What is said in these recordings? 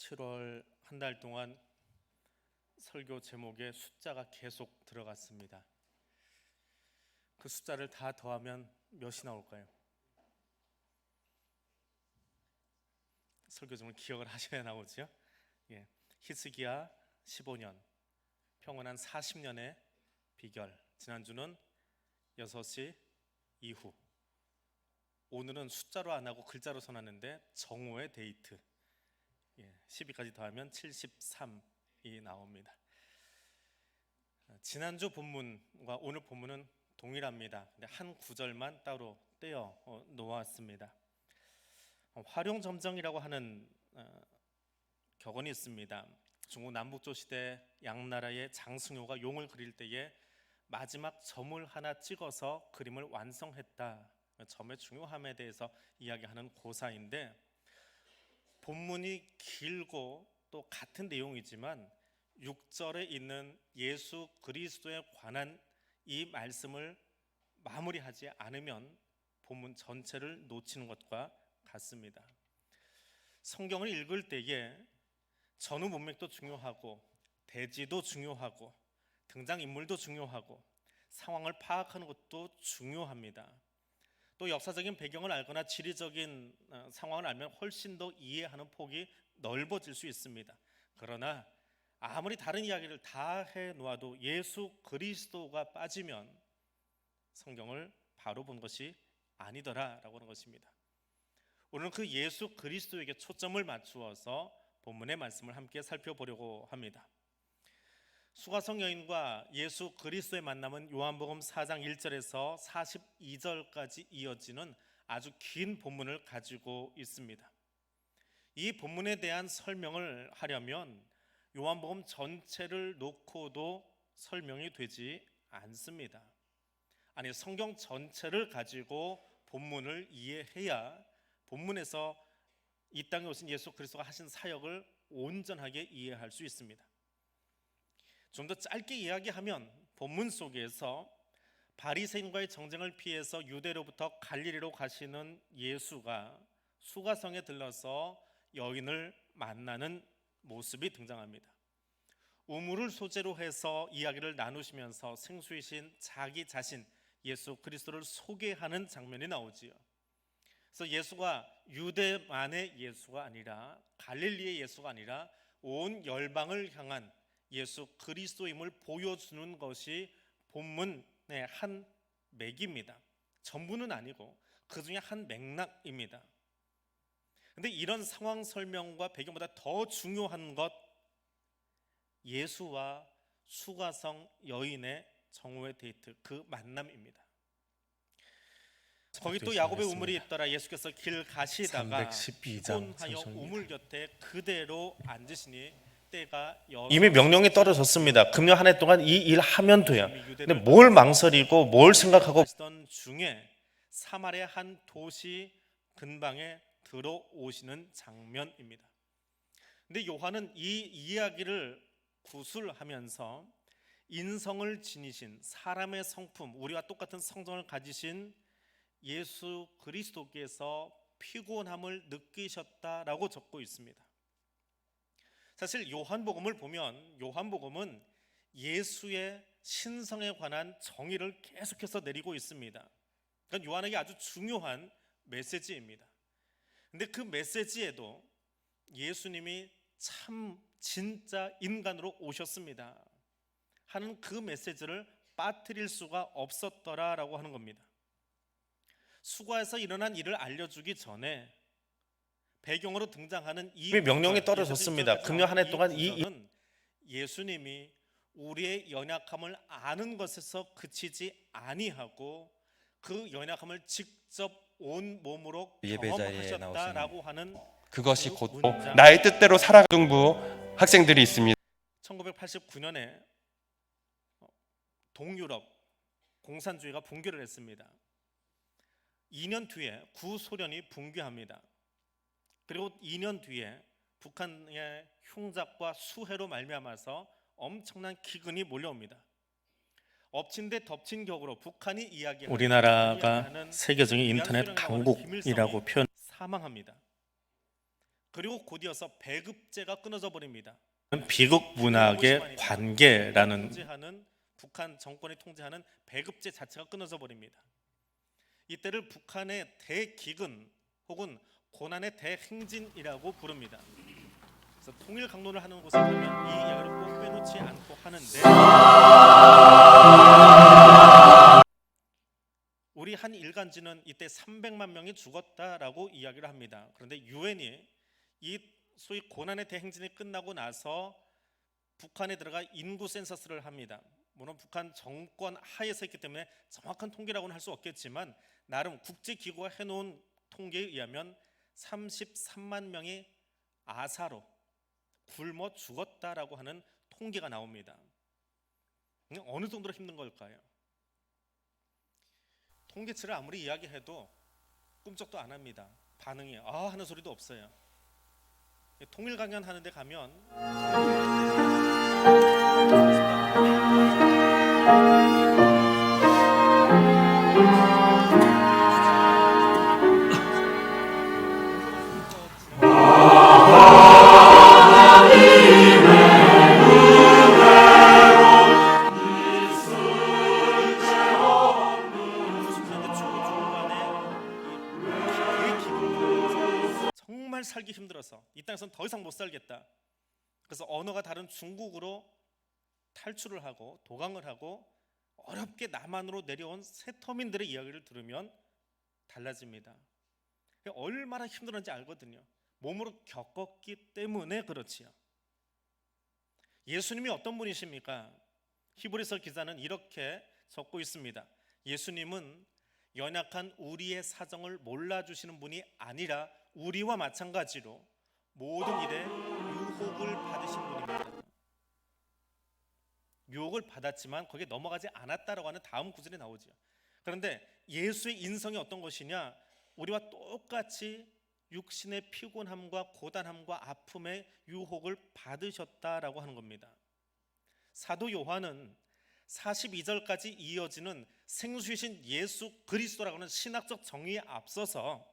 7월 한 달 동안 설교 제목에 숫자가 계속 들어갔습니다. 그 숫자를 다 더하면 몇이 나올까요? 설교 제목을 기억을 하셔야 나오죠. 히스기야 15년, 평온한 40년의 비결. 지난주는 6시 이후. 오늘은 숫자로 안 하고 글자로 써놨는데 정오의 데이트. 12까지 더하면 73이 나옵니다. 지난주 본문과 오늘 본문은 동일합니다. 근데 한 구절만 따로 떼어 놓았습니다. 화룡점정이라고 하는 격언이 있습니다. 중국 남북조 시대 양나라의 장승효가 용을 그릴 때에 마지막 점을 하나 찍어서 그림을 완성했다. 점의 중요함에 대해서 이야기하는 고사인데, 본문이 길고 또 같은 내용이지만 6절에 있는 예수 그리스도에 관한 이 말씀을 마무리하지 않으면 본문 전체를 놓치는 것과 같습니다. 성경을 읽을 때에 전후 문맥도 중요하고 대지도 중요하고 등장인물도 중요하고 상황을 파악하는 것도 중요합니다. 또 역사적인 배경을 알거나 지리적인 상황을 알면 훨씬 더 이해하는 폭이 넓어질 수 있습니다. 그러나 아무리 다른 이야기를 다 해놓아도 예수 그리스도가 빠지면 성경을 바로 본 것이 아니더라라고 하는 것입니다. 오늘은 그 예수 그리스도에게 초점을 맞추어서 본문의 말씀을 함께 살펴보려고 합니다. 수가성 여인과 예수 그리스도의 만남은 요한복음 4장 1절에서 42절까지 이어지는 아주 긴 본문을 가지고 있습니다. 이 본문에 대한 설명을 하려면 요한복음 전체를 놓고도 설명이 되지 않습니다. 아니, 성경 전체를 가지고 본문을 이해해야 본문에서 이 땅에 오신 예수 그리스도가 하신 사역을 온전하게 이해할 수 있습니다. 좀 더 짧게 이야기하면 본문 속에서 바리새인과의 정쟁을 피해서 유대로부터 갈릴리로 가시는 예수가 수가성에 들러서 여인을 만나는 모습이 등장합니다. 우물을 소재로 해서 이야기를 나누시면서 생수이신 자기 자신 예수 그리스도를 소개하는 장면이 나오지요. 그래서 예수가 유대만의 예수가 아니라 갈릴리의 예수가 아니라 온 열방을 향한 예수 그리스도임을 보여주는 것이 본문의 한 맥입니다. 전부는 아니고 그 중에 한 맥락입니다. 그런데 이런 상황 설명과 배경보다 더 중요한 것, 예수와 수가성 여인의 정오의 데이트, 그 만남입니다. 거기 또 야곱의 우물이 있더라. 예수께서 길 가시다가 피곤하여 우물 곁에 그대로 앉으시니 때가 이미 명령이 떨어졌습니다. 금년 한 해 동안 이 일 하면 돼요. 근데 뭘 망설이고 뭘 생각하고 있던 중에 사마리아 한 도시 근방에 들어오시는 장면입니다. 근데 요한은 이 이야기를 구술하면서 인성을 지니신 사람의 성품, 우리와 똑같은 성정을 가지신 예수 그리스도께서 피곤함을 느끼셨다라고 적고 있습니다. 사실 요한복음을 보면 요한복음은 예수의 신성에 관한 정의를 계속해서 내리고 있습니다. 그러니까 요한에게 아주 중요한 메시지입니다. 근데 그 메시지에도 예수님이 참 진짜 인간으로 오셨습니다 하는 그 메시지를 빠뜨릴 수가 없었더라라고 하는 겁니다. 수가에서 일어난 일을 알려주기 전에 배경으로 등장하는 이 명령이 떨어졌습니다. 금년 한 해 동안 이 예수님이 우리의 연약함을 아는 것에서 그치지 아니하고 그 연약함을 직접 온 몸으로 경험하셨다라고 하는 그것이 곧 나의 뜻대로 살아가는 중부 학생들이 있습니다. 1989년에 동유럽 공산주의가 붕괴를 했습니다. 2년 뒤에 구소련이 붕괴합니다. 그리고 2년 뒤에 북한의 흉작과 수해로 말미암아서 엄청난 기근이 몰려옵니다. 엎친 데 덮친 격으로 북한이 이야기하는 우리나라가 세계적인 인터넷 강국이라고 표현 사망합니다. 그리고 곧이어서 배급제가 끊어져 버립니다. 비극 문학의 관계라는 북한 정권이 통제하는 배급제 자체가 끊어져 버립니다. 이때를 북한의 대기근 혹은 고난의 대행진이라고 부릅니다. 그래서 통일 강론을 하는 곳에 가면 이 이야기를 꼭 빼놓지 않고 하는데, 우리 한 일간지는 이때 300만 명이 죽었다라고 이야기를 합니다. 그런데 유엔이 이 소위 고난의 대행진이 끝나고 나서 북한에 들어가 인구 센서스를 합니다. 물론 북한 정권 하에서 했기 때문에 정확한 통계라고는 할 수 없겠지만 나름 국제기구가 해놓은 통계에 의하면 33만 명이 아사로 굶어 죽었다라고 하는 통계가 나옵니다. 어느 정도로 힘든 걸까요? 통계치를 아무리 이야기해도 꿈쩍도 안 합니다. 반응이 하는 소리도 없어요. 통일 강연 하는데 가면 정말 살기 힘들어서 이 땅에서는 더 이상 못 살겠다. 그래서 언어가 다른 중국으로 탈출을 하고 도강을 하고 어렵게 남한으로 내려온 세터민들의 이야기를 들으면 달라집니다. 얼마나 힘들었는지 알거든요. 몸으로 겪었기 때문에 그렇지요. 예수님이 어떤 분이십니까? 히브리서 기자는 이렇게 적고 있습니다. 예수님은 연약한 우리의 사정을 몰라주시는 분이 아니라 우리와 마찬가지로 모든 일에 유혹을 받으신 분입니다. 유혹을 받았지만 거기에 넘어가지 않았다라고 하는 다음 구절이 나오죠. 그런데 예수의 인성이 어떤 것이냐? 우리와 똑같이 육신의 피곤함과 고단함과 아픔의 유혹을 받으셨다라고 하는 겁니다. 사도 요한은 42절까지 이어지는 생수이신 예수 그리스도라고 하는 신학적 정의에 앞서서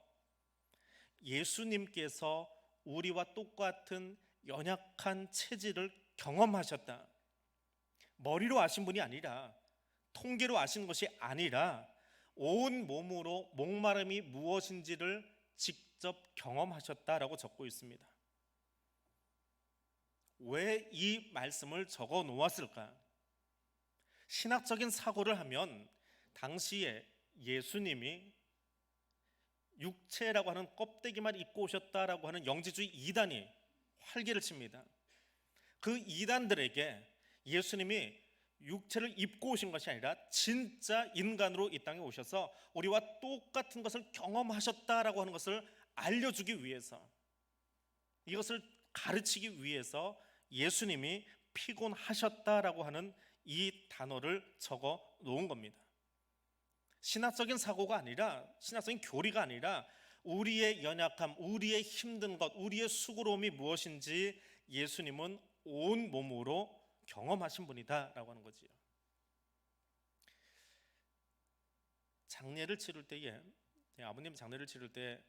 예수님께서 우리와 똑같은 연약한 체질을 경험하셨다. 머리로 아신 분이 아니라, 통계로 아신 것이 아니라 온 몸으로 목마름이 무엇인지를 직접 경험하셨다라고 적고 있습니다. 왜 이 말씀을 적어 놓았을까? 신학적인 사고를 하면 당시에 예수님이 육체라고 하는 껍데기만 입고 오셨다라고 하는 영지주의 이단이 활개를 칩니다. 그 이단들에게 예수님이 육체를 입고 오신 것이 아니라 진짜 인간으로 이 땅에 오셔서 우리와 똑같은 것을 경험하셨다라고 하는 것을 알려주기 위해서, 이것을 가르치기 위해서 예수님이 피곤하셨다라고 하는 이 단어를 적어 놓은 겁니다. 신학적인 사고가 아니라, 신학적인 교리가 아니라 우리의 연약함, 우리의 힘든 것, 우리의 수고로움이 무엇인지 예수님은 온 몸으로 경험하신 분이다라고 하는 거지요. 장례를 치를 때에, 아버님 장례를 치를 때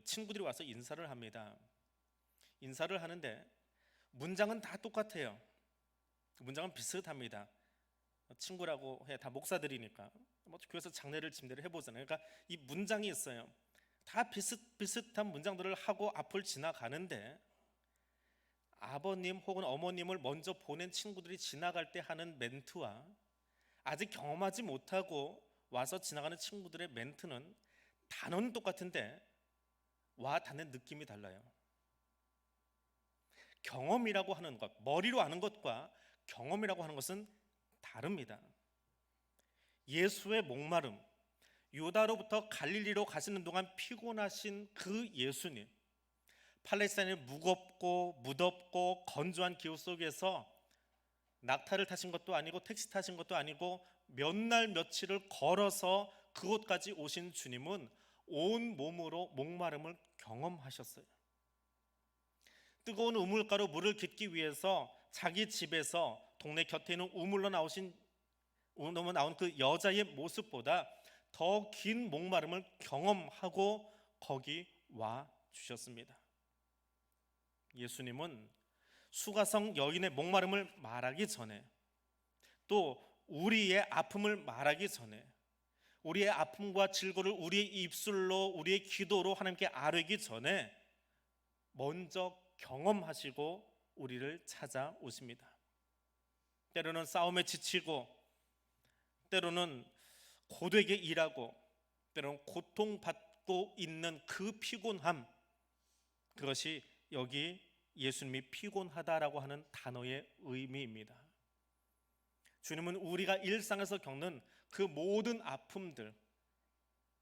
친구들이 와서 인사를 합니다. 인사를 하는데 문장은 다 똑같아요. 문장은 비슷합니다. 친구라고 해, 다 목사들이니까 교회에서 장례를 침례를 해보잖아요. 그러니까 이 문장이 있어요. 다 비슷한 문장들을 하고 앞을 지나가는데 아버님 혹은 어머님을 먼저 보낸 친구들이 지나갈 때 하는 멘트와 아직 경험하지 못하고 와서 지나가는 친구들의 멘트는 단어는 똑같은데 와 닿는 느낌이 달라요. 경험이라고 하는 것, 머리로 아는 것과 경험이라고 하는 것은 다릅니다. 예수의 목마름, 유다로부터 갈릴리로 가시는 동안 피곤하신 그 예수님, 팔레스타인의 무겁고 무덥고 건조한 기후 속에서 낙타를 타신 것도 아니고 택시 타신 것도 아니고 몇 날 며칠을 걸어서 그곳까지 오신 주님은 온 몸으로 목마름을 경험하셨어요. 뜨거운 우물가로 물을 깃기 위해서 자기 집에서 동네 곁에 있는 우물로 나온 그 여자의 모습보다 더 긴 목마름을 경험하고 거기 와 주셨습니다. 예수님은 수가성 여인의 목마름을 말하기 전에, 또 우리의 아픔을 말하기 전에, 우리의 아픔과 질고를 우리의 입술로, 우리의 기도로 하나님께 아뢰기 전에 먼저 경험하시고 우리를 찾아오십니다. 때로는 싸움에 지치고, 때로는 고되게 일하고, 때로는 고통받고 있는 그 피곤함, 그것이 여기 예수님이 피곤하다라고 하는 단어의 의미입니다. 주님은 우리가 일상에서 겪는 그 모든 아픔들,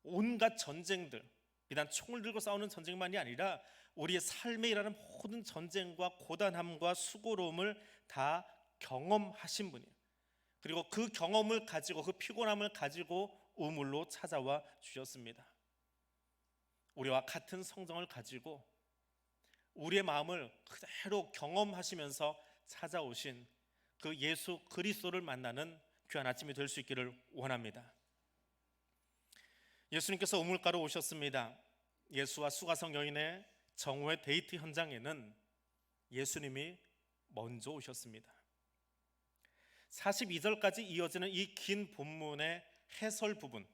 온갖 전쟁들, 비단 총을 들고 싸우는 전쟁만이 아니라 우리의 삶에 일하는 모든 전쟁과 고단함과 수고로움을 다 경험하신 분이에요. 그리고 그 경험을 가지고, 그 피곤함을 가지고 우물로 찾아와 주셨습니다. 우리와 같은 성정을 가지고 우리의 마음을 그대로 경험하시면서 찾아오신 그 예수 그리스도를 만나는 귀한 아침이 될 수 있기를 원합니다. 예수님께서 우물가로 오셨습니다. 예수와 수가성 여인의 정오의 데이트 현장에는 예수님이 먼저 오셨습니다. 42절까지 이어지는 이 긴 본문의 해설 부분,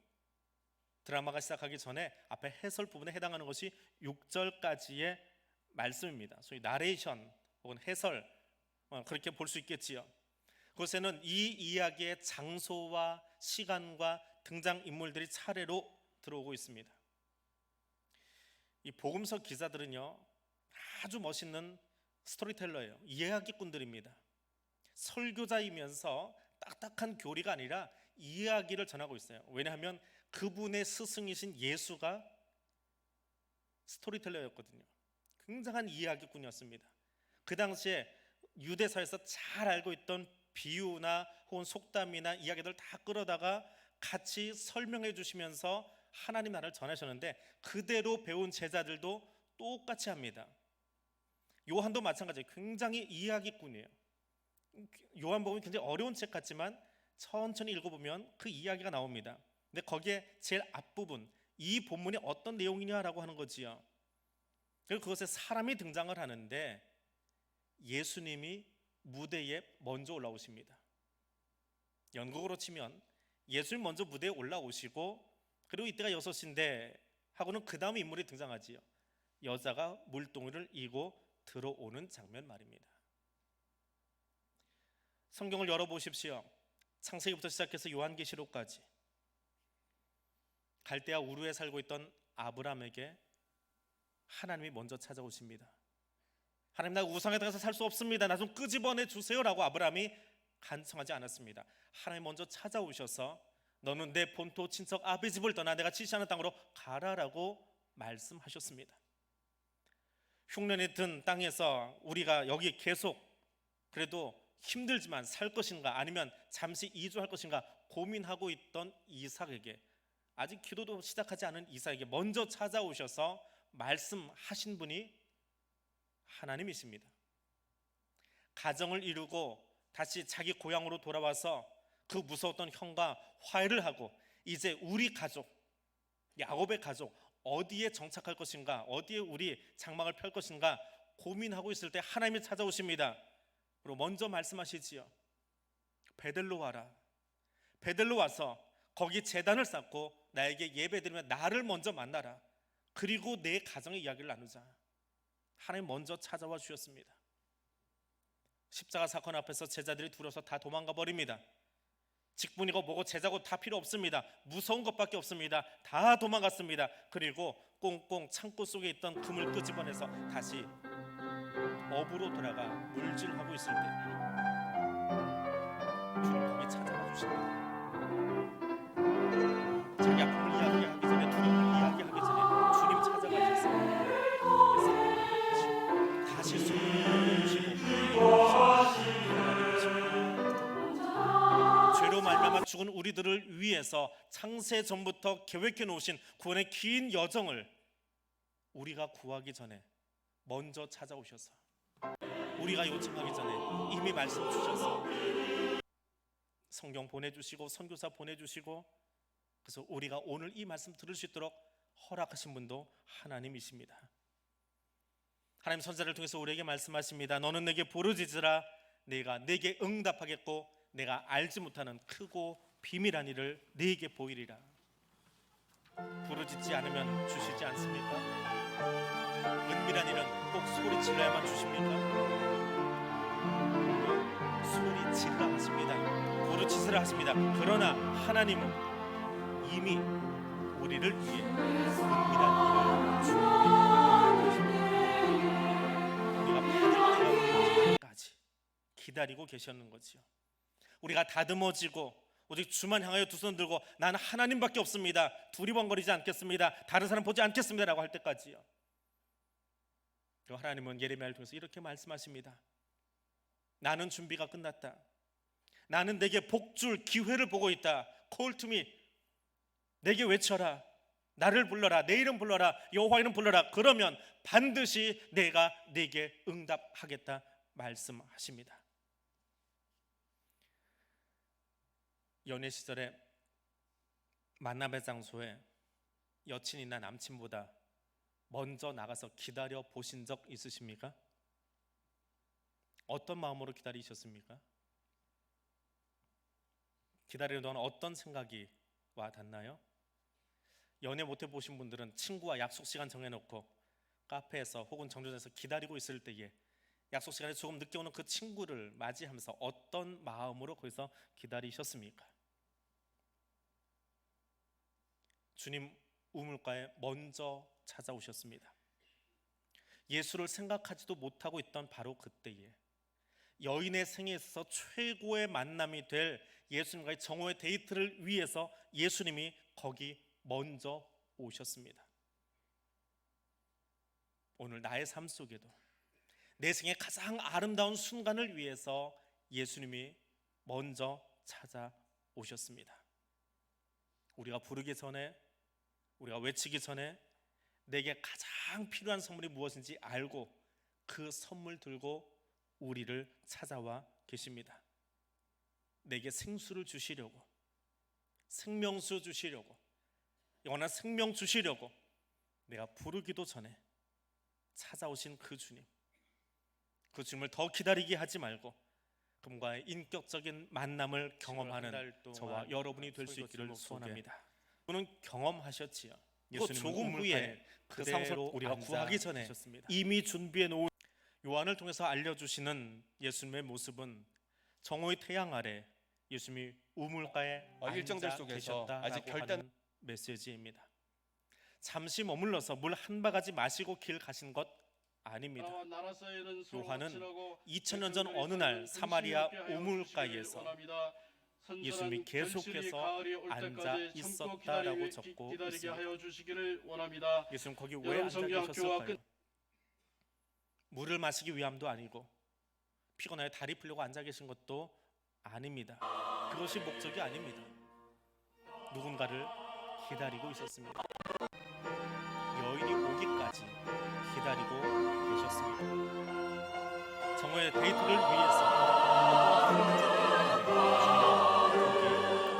드라마가 시작하기 전에 앞에 해설 부분에 해당하는 것이 6절까지의 말씀입니다. 소위 나레이션 혹은 해설, 그렇게 볼 수 있겠지요. 그곳에는 이 이야기의 장소와 시간과 등장인물들이 차례로 들어오고 있습니다. 이 복음서 기자들은요, 아주 멋있는 스토리텔러예요. 이야기꾼들입니다. 설교자이면서 딱딱한 교리가 아니라 이야기를 전하고 있어요. 왜냐하면 그분의 스승이신 예수가 스토리텔러였거든요. 굉장한 이야기꾼이었습니다. 그 당시에 유대사에서 잘 알고 있던 비유나 혹은 속담이나 이야기들 다 끌어다가 같이 설명해 주시면서 하나님 나라를 전하셨는데, 그대로 배운 제자들도 똑같이 합니다. 요한도 마찬가지예요. 굉장히 이야기꾼이에요. 요한복음이 굉장히 어려운 책 같지만 천천히 읽어보면 그 이야기가 나옵니다. 근데 거기에 제일 앞부분, 이 본문이 어떤 내용이냐라고 하는 거지요. 그리고 그것에 사람이 등장을 하는데 예수님이 무대에 먼저 올라오십니다. 연극으로 치면 예수님 먼저 무대에 올라오시고, 그리고 이때가 6시인데 하고는 그 다음 인물이 등장하지요. 여자가 물동이를 이고 들어오는 장면 말입니다. 성경을 열어보십시오. 창세기부터 시작해서 요한계시록까지 갈대아 우르에 살고 있던 아브라함에게 하나님이 먼저 찾아오십니다. 하나님, 나 우상에 들어가서 살 수 없습니다. 나 좀 끄집어내 주세요라고 아브라함이 간청하지 않았습니다. 하나님 먼저 찾아오셔서 너는 내 본토 친척 아비 집을 떠나 내가 지시하는 땅으로 가라라고 말씀하셨습니다. 흉년이 든 땅에서 우리가 여기 계속 그래도 힘들지만 살 것인가, 아니면 잠시 이주할 것인가 고민하고 있던 이삭에게, 아직 기도도 시작하지 않은 이삭에게 먼저 찾아오셔서 말씀하신 분이 하나님이십니다. 가정을 이루고 다시 자기 고향으로 돌아와서 그 무서웠던 형과 화해를 하고 이제 우리 가족, 야곱의 가족 어디에 정착할 것인가, 어디에 우리 장막을 펼 것인가 고민하고 있을 때 하나님이 찾아오십니다. 그리고 먼저 말씀하시지요. 베델로 와라. 베델로 와서 거기 제단을 쌓고 나에게 예배드리며 나를 먼저 만나라. 그리고 내 가정의 이야기를 나누자. 하나님 먼저 찾아와 주셨습니다. 십자가 사건 앞에서 제자들이 두려워서 다 도망가 버립니다. 직분이고 뭐고 제자고 다 필요 없습니다. 무서운 것밖에 없습니다. 다 도망갔습니다. 그리고 꽁꽁 창고 속에 있던 금을 끄집어내서 다시 업으로 돌아가 물질하고 있을 때 주님 거기 찾아와 주십니다. 자기 아픔을 이야기하기 전에, 두려움을 이야기하기 전에 주님 찾아가 주셨습니다. 다시 숨을 주시고 죄로 말미암아 죽은 우리들을 위해서 창세 전부터 계획해 놓으신 구원의 긴 여정을 우리가 구하기 전에 먼저 찾아오셔서, 우리가 요청하기 전에 이미 말씀 주셔서 성경 보내주시고 선교사 보내주시고, 그래서 우리가 오늘 이 말씀 들을 수 있도록 허락하신 분도 하나님이십니다. 하나님 선지자를 통해서 우리에게 말씀하십니다. 너는 내게 부르짖으라 내가 내게 응답하겠고 내가 알지 못하는 크고 비밀한 일을 네게 보이리라. 부르짖지 않으면 주시지 않습니까? 은밀한 일은 꼭 소리 질러야만 주십니까? 소리 질러 하십니다. 부르짖으라 하십니다. 그러나 하나님은 이미 우리를 위해 은밀한 일을 준비하고 계십니다. 우리가 받을 때까지 기다리고 계셨는 거지요. 우리가 다듬어지고 오직 주만 향하여 두 손 들고 나는 하나님밖에 없습니다, 두리번거리지 않겠습니다, 다른 사람 보지 않겠습니다 라고 할 때까지요. 그리고 하나님은 예레미야를 통해서 이렇게 말씀하십니다. 나는 준비가 끝났다. 나는 내게 복줄 기회를 보고 있다. Call to me. 내게 외쳐라. 나를 불러라. 내 이름 불러라. 여호와 이름 불러라. 그러면 반드시 내가 네게 응답하겠다 말씀하십니다. 연애 시절에 만남의 장소에 여친이나 남친보다 먼저 나가서 기다려 보신 적 있으십니까? 어떤 마음으로 기다리셨습니까? 기다리는 동안 어떤 생각이 와 닿나요? 연애 못 해보신 분들은 친구와 약속 시간 정해놓고 카페에서 혹은 정류장에서 기다리고 있을 때에 약속 시간에 조금 늦게 오는 그 친구를 맞이하면서 어떤 마음으로 거기서 기다리셨습니까? 주님 우물가에 먼저 찾아오셨습니다. 예수를 생각하지도 못하고 있던 바로 그때에 여인의 생에 있어서 최고의 만남이 될 예수님과의 정오의 데이트를 위해서 예수님이 거기 먼저 오셨습니다. 오늘 나의 삶 속에도 내 생의 가장 아름다운 순간을 위해서 예수님이 먼저 찾아오셨습니다. 우리가 부르기 전에, 우리가 외치기 전에 내게 가장 필요한 선물이 무엇인지 알고 그 선물 들고 우리를 찾아와 계십니다. 내게 생수를 주시려고, 생명수 주시려고, 영원한 생명 주시려고 내가 부르기도 전에 찾아오신 그 주님, 그 주님을 더 기다리게 하지 말고 그분과의 인격적인 만남을 경험하는 저와 여러분이 될 수 있기를 소원합니다. 그분은 경험하셨지요. 예수님은 조금 후에 그 상소를 우리가 구하기 전에 계셨습니다. 이미 준비해 놓은 요한을 통해서 알려주시는 예수님의 모습은 정오의 태양 아래 예수님이 우물가에 일정들 앉아 속에서 계셨다라고 아직 결단 하는 메시지입니다. 잠시 머물러서 물 한 바가지 마시고 길 가신 것 아닙니다. 요한은 2000년 전 어느 날 사마리아 우물가에서 예수님이 계속해서 앉아 있었다라고 적고 있습니다. 예수님 거기 왜 앉아 계셨을까요? 물을 마시기 위함도 아니고 피곤하여 다리 풀려고 앉아 계신 것도 아닙니다. 그것이 목적이 아닙니다. 누군가를 기다리고 있었습니다. 여인이 오기까지 기다리고 계셨습니다. 정오의 데이트를 위해서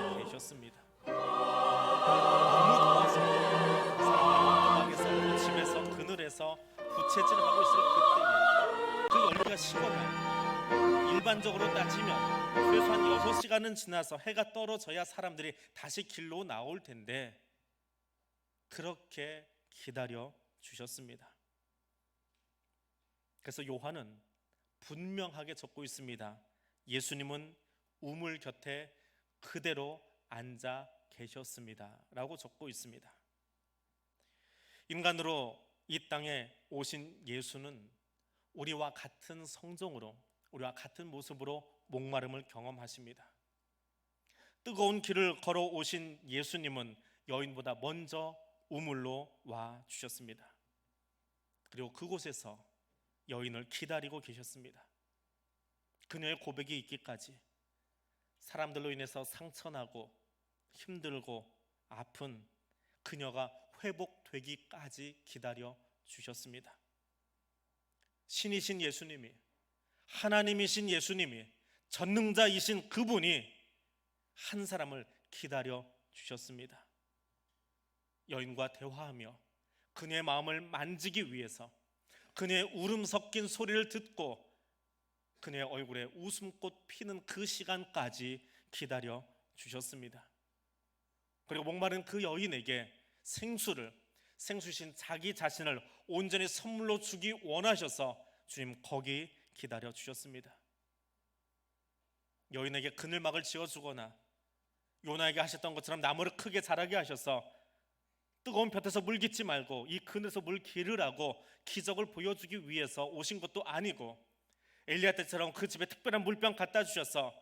거기 계셨습니다. 너무 더워서 사람들이 바닥에서 집에서 그늘에서 부채질하고 있을 그때에 그 열기가 식어나요. 일반적으로 따지면 최소한 6시간은 지나서 해가 떨어져야 사람들이 다시 길로 나올 텐데 그렇게 기다려 주셨습니다. 그래서 요한은 분명하게 적고 있습니다. 예수님은 우물 곁에 그대로 앉아 계셨습니다 라고 적고 있습니다. 인간으로 이 땅에 오신 예수는 우리와 같은 성정으로, 우리와 같은 모습으로 목마름을 경험하십니다. 뜨거운 길을 걸어오신 예수님은 여인보다 먼저 우물로 와 주셨습니다. 그리고 그곳에서 여인을 기다리고 계셨습니다. 그녀의 고백이 있기까지, 사람들로 인해서 상처나고 힘들고 아픈 그녀가 회복되기까지 기다려 주셨습니다. 신이신 예수님이, 하나님이신 예수님이, 전능자이신 그분이 한 사람을 기다려 주셨습니다. 여인과 대화하며 그녀의 마음을 만지기 위해서, 그녀의 울음 섞인 소리를 듣고 그녀의 얼굴에 웃음꽃 피는 그 시간까지 기다려 주셨습니다. 그리고 목마른 그 여인에게 생수신 자기 자신을 온전히 선물로 주기 원하셔서 주님 거기 기다려 주셨습니다. 여인에게 그늘막을 지어주거나 요나에게 하셨던 것처럼 나무를 크게 자라게 하셔서 뜨거운 볕에서 물 깃지 말고 이 그늘에서 물 기르라고 기적을 보여주기 위해서 오신 것도 아니고, 엘리야 때처럼 그 집에 특별한 물병 갖다 주셔서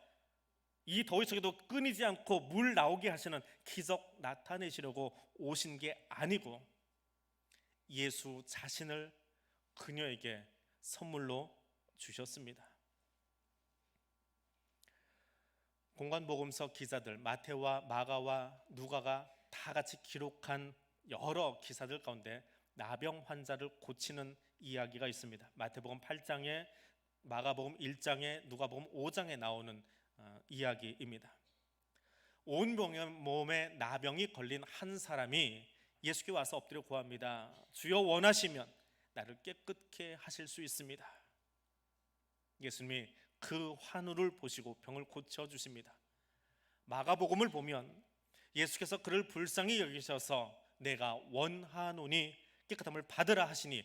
이 더위 속에도 끊이지 않고 물 나오게 하시는 기적 나타내시려고 오신 게 아니고, 예수 자신을 그녀에게 선물로 주셨습니다. 공관복음서 기자들 마태와 마가와 누가가 다 같이 기록한 여러 기사들 가운데 나병 환자를 고치는 이야기가 있습니다. 마태복음 8장에, 마가복음 1장에, 누가복음 5장에 나오는 이야기입니다. 온 몸에 나병이 걸린 한 사람이 예수께 와서 엎드려 구합니다. 주여 원하시면 나를 깨끗게 하실 수 있습니다. 예수님이 그 환우를 보시고 병을 고쳐주십니다. 마가복음을 보면 예수께서 그를 불쌍히 여기셔서 내가 원하노니 깨끗함을 받으라 하시니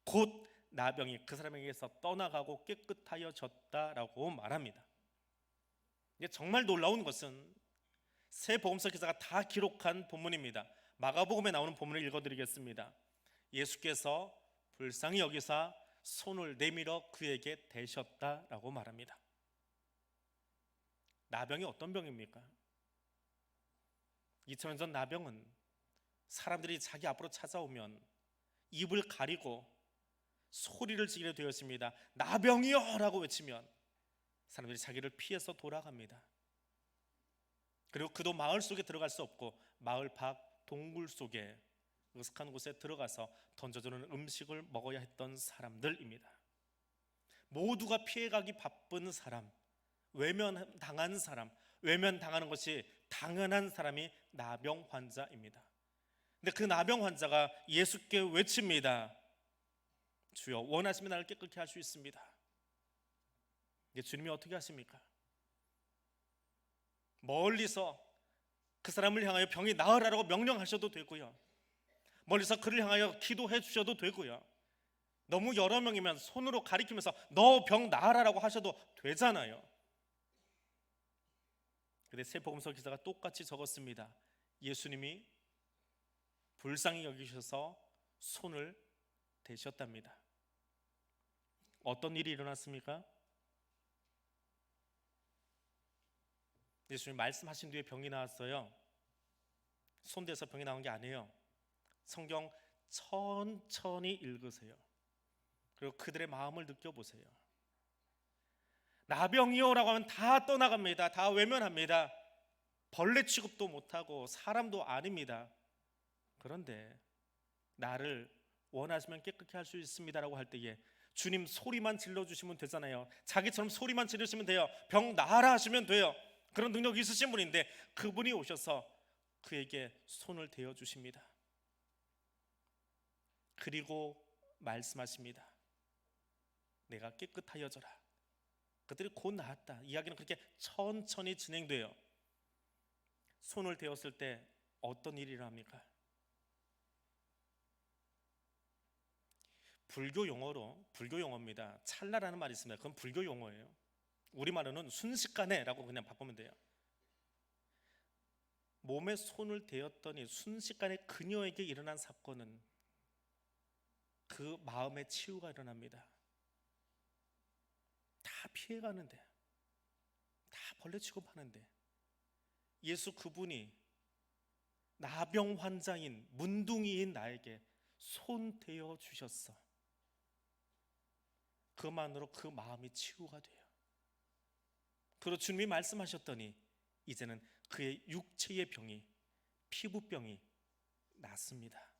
곧 나병이 그 사람에게서 떠나가고 깨끗하여졌다라고 말합니다. 정말 놀라운 것은 세 복음서 기자가 다 기록한 본문입니다. 마가복음에 나오는 본문을 읽어드리겠습니다. 예수께서 불쌍히 여기사 손을 내밀어 그에게 대셨다라고 말합니다. 나병이 어떤 병입니까? 2000년 전 나병은 사람들이 자기 앞으로 찾아오면 입을 가리고 소리를 지르게 되었습니다. 나병이여! 라고 외치면 사람들이 자기를 피해서 돌아갑니다. 그리고 그도 마을 속에 들어갈 수 없고 마을 밖 동굴 속에 으슥한 곳에 들어가서 던져주는 음식을 먹어야 했던 사람들입니다. 모두가 피해가기 바쁜 사람, 외면당한 사람, 외면당하는 것이 당연한 사람이 나병 환자입니다. 근데 그 나병 환자가 예수께 외칩니다. 주여 원하시면 나를 깨끗게 할 수 있습니다. 주님이 어떻게 하십니까? 멀리서 그 사람을 향하여 병이 나으라고 명령하셔도 되고요, 멀리서 그를 향하여 기도해 주셔도 되고요, 너무 여러 명이면 손으로 가리키면서 너 병 나으라고 하셔도 되잖아요. 근데 세 복음서 기자가 똑같이 적었습니다. 예수님이 불쌍히 여기셔서 손을 대셨답니다. 어떤 일이 일어났습니까? 예수님 말씀하신 뒤에 병이 나왔어요. 손대서 병이 나온 게 아니에요. 성경 천천히 읽으세요. 그리고 그들의 마음을 느껴보세요. 나병이요 라고 하면 다 떠나갑니다. 다 외면합니다. 벌레 취급도 못하고 사람도 아닙니다. 그런데 나를 원하시면 깨끗게 할 수 있습니다라고 할 때에 주님 소리만 질러주시면 되잖아요. 자기처럼 소리만 지르시면 돼요. 병 나아라 하시면 돼요. 그런 능력이 있으신 분인데 그분이 오셔서 그에게 손을 대어주십니다. 그리고 말씀하십니다. 내가 깨끗하여져라. 그들이 곧 나았다. 이야기는 그렇게 천천히 진행돼요. 손을 대었을 때 어떤 일이 일어납니까? 불교 용어입니다. 찰나라는 말이 있습니다. 그건 불교 용어예요. 우리말로는 순식간에라고 그냥 바꾸면 돼요. 몸에 손을 대었더니 순식간에 그녀에게 일어난 사건은 그 마음의 치유가 일어납니다. 다 피해가는데, 다 벌레 취급하는데 예수 그분이 나병 환자인 문둥이인 나에게 손 대어 주셨어. 그만으로 그 마음이 치유가 돼요. 그리고 주님이 말씀하셨더니 이제는 그의 육체의 병이, 피부병이 낫습니다.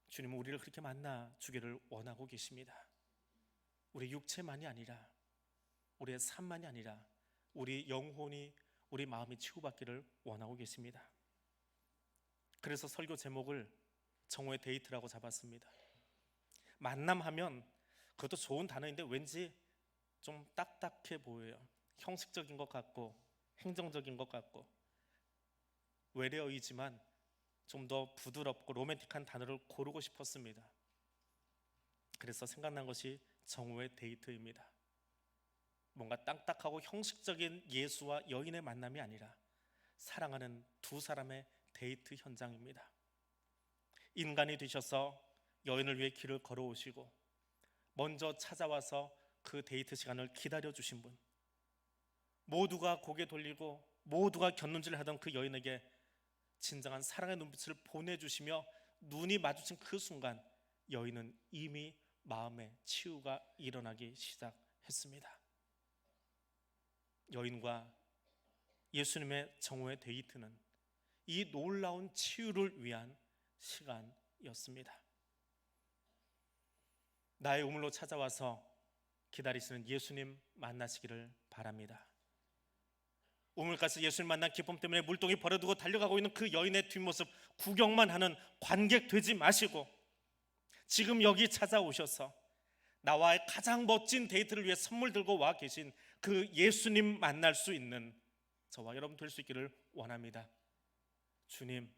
주님은 우리를 그렇게 만나 주기를 원하고 계십니다. 우리 육체만이 아니라, 우리의 삶만이 아니라 우리 영혼이, 우리 마음이 치유받기를 원하고 계십니다. 그래서 설교 제목을 정오의 데이트라고 잡았습니다. 만남하면 그것도 좋은 단어인데 왠지 좀 딱딱해 보여요. 형식적인 것 같고 행정적인 것 같고 외래어이지만 좀 더 부드럽고 로맨틱한 단어를 고르고 싶었습니다. 그래서 생각난 것이 정오의 데이트입니다. 뭔가 딱딱하고 형식적인 예수와 여인의 만남이 아니라 사랑하는 두 사람의 데이트 현장입니다. 인간이 되셔서 여인을 위해 길을 걸어오시고 먼저 찾아와서 그 데이트 시간을 기다려주신 분, 모두가 고개 돌리고 모두가 곁눈질을 하던 그 여인에게 진정한 사랑의 눈빛을 보내주시며 눈이 마주친 그 순간 여인은 이미 마음의 치유가 일어나기 시작했습니다. 여인과 예수님의 정오의 데이트는 이 놀라운 치유를 위한 시간이었습니다. 나의 우물로 찾아와서 기다리시는 예수님 만나시기를 바랍니다. 우물가에서 예수님 만난 기쁨 때문에 물동이 버려두고 달려가고 있는 그 여인의 뒷모습 구경만 하는 관객 되지 마시고 지금 여기 찾아오셔서 나와의 가장 멋진 데이트를 위해 선물 들고 와 계신 그 예수님 만날 수 있는 저와 여러분 될 수 있기를 원합니다. 주님,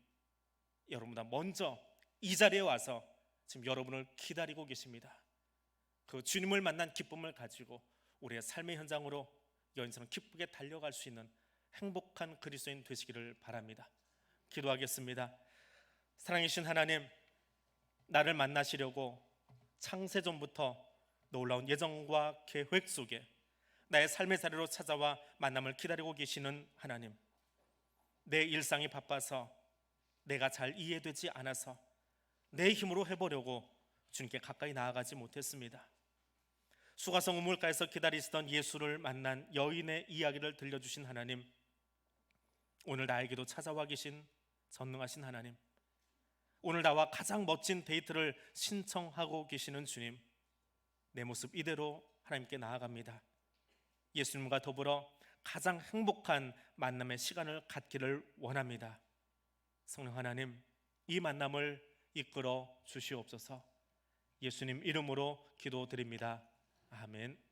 여러분보다 먼저 이 자리에 와서 지금 여러분을 기다리고 계십니다. 그 주님을 만난 기쁨을 가지고 우리의 삶의 현장으로 여인처럼 기쁘게 달려갈 수 있는 행복한 그리스도인 되시기를 바랍니다. 기도하겠습니다. 사랑이신 하나님, 나를 만나시려고 창세전부터 놀라운 예정과 계획 속에 나의 삶의 자리로 찾아와 만남을 기다리고 계시는 하나님, 내 일상이 바빠서 내가 잘 이해되지 않아서 내 힘으로 해보려고 주님께 가까이 나아가지 못했습니다. 수가성 우물가에서 기다리시던 예수를 만난 여인의 이야기를 들려주신 하나님, 오늘 나에게도 찾아와 계신 전능하신 하나님, 오늘 나와 가장 멋진 데이트를 신청하고 계시는 주님, 내 모습 이대로 하나님께 나아갑니다. 예수님과 더불어 가장 행복한 만남의 시간을 갖기를 원합니다. 성령 하나님, 이 만남을 이끌어 주시옵소서. 예수님 이름으로 기도드립니다. 아멘.